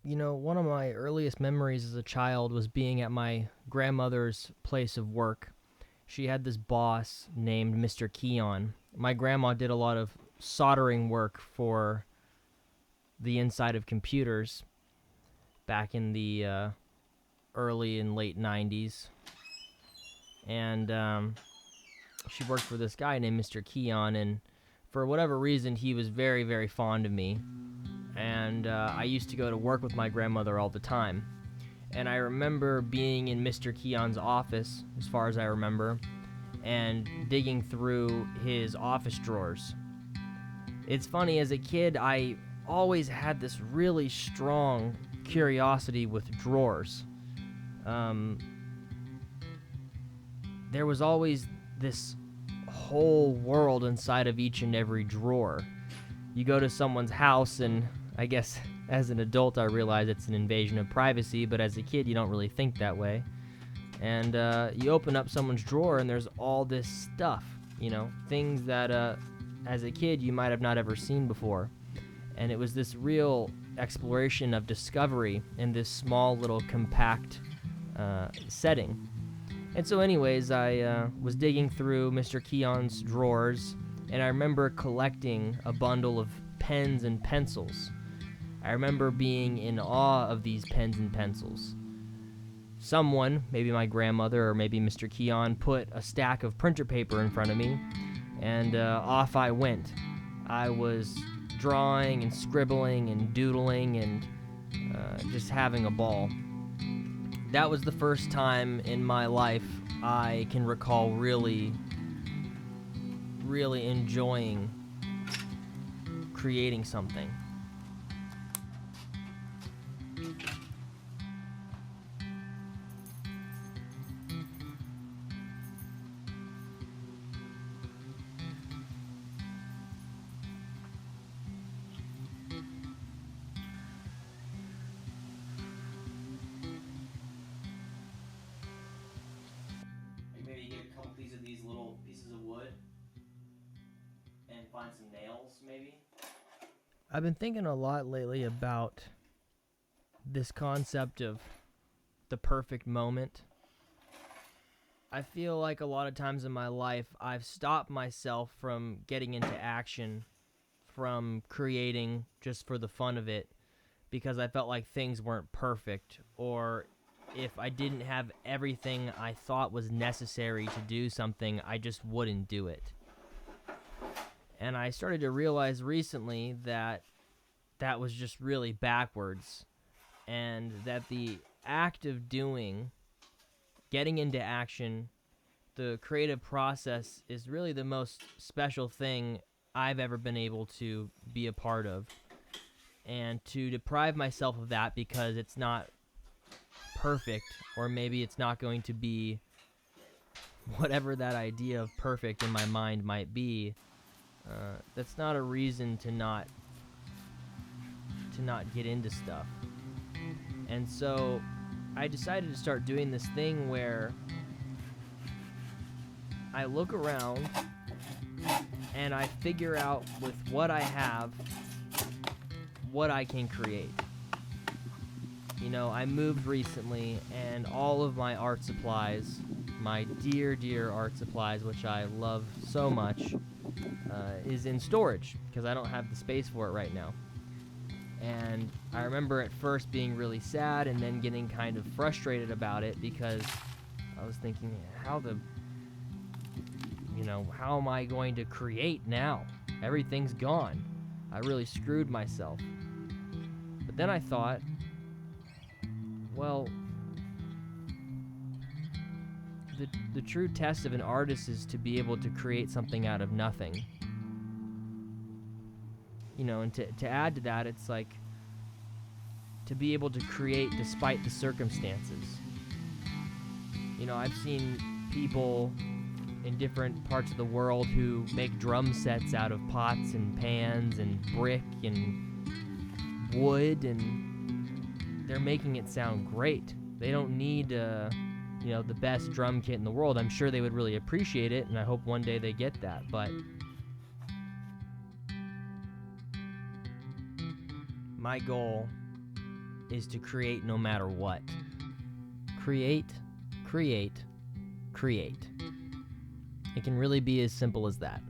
One of my earliest memories as a child was being at my grandmother's place of work. She had this boss named Mr. Keon. My grandma did a lot of soldering work for the inside of computers back in the early and late 90s. And she worked for this guy named Mr. Keon, and for whatever reason, he was very, very fond of me. And I used to go to work with my grandmother all the time. And I remember being in Mr. Keon's office, as far as I remember, and digging through his office drawers. It's funny, as a kid, I always had this really strong curiosity with drawers. There was always this whole world inside of each and every drawer. You go to someone's house, and I guess as an adult I realize it's an invasion of privacy, but as a kid you don't really think that way. And you open up someone's drawer and there's all this stuff, things that as a kid you might have not ever seen before. And it was this real exploration of discovery in this small little compact setting. And so anyways, I was digging through Mr. Keon's drawers, and I remember collecting a bundle of pens and pencils. I remember being in awe of these pens and pencils. Someone, maybe my grandmother or maybe Mr. Keon, put a stack of printer paper in front of me, and off I went. I was drawing and scribbling and doodling and just having a ball. That was the first time in my life I can recall really enjoying creating something. Maybe get a couple pieces of these little pieces of wood and find some nails, maybe. I've been thinking a lot lately about this concept of the perfect moment. I feel like a lot of times in my life I've stopped myself from getting into action, from creating just for the fun of it, because I felt like things weren't perfect, or if I didn't have everything I thought was necessary to do something, I just wouldn't do it. And I started to realize recently that that was just really backwards, and that the act of doing, getting into action, the creative process is really the most special thing I've ever been able to be a part of. And to deprive myself of that because it's not perfect, or maybe it's not going to be whatever that idea of perfect in my mind might be, that's not a reason to not get into stuff. And so I decided to start doing this thing where I look around and I figure out with what I have what I can create. I moved recently, and all of my art supplies, my dear, dear art supplies, which I love so much, is in storage because I don't have the space for it right now. And I remember at first being really sad and then getting kind of frustrated about it because I was thinking, how am I going to create now? Everything's gone. I really screwed myself. But then I thought, well, the true test of an artist is to be able to create something out of nothing. And to add to that, it's like to be able to create despite the circumstances. I've seen people in different parts of the world who make drum sets out of pots and pans and brick and wood, and they're making it sound great. They don't need the best drum kit in the world. I'm sure they would really appreciate it, and I hope one day they get that, but my goal is to create no matter what. Create, create, create. It can really be as simple as that.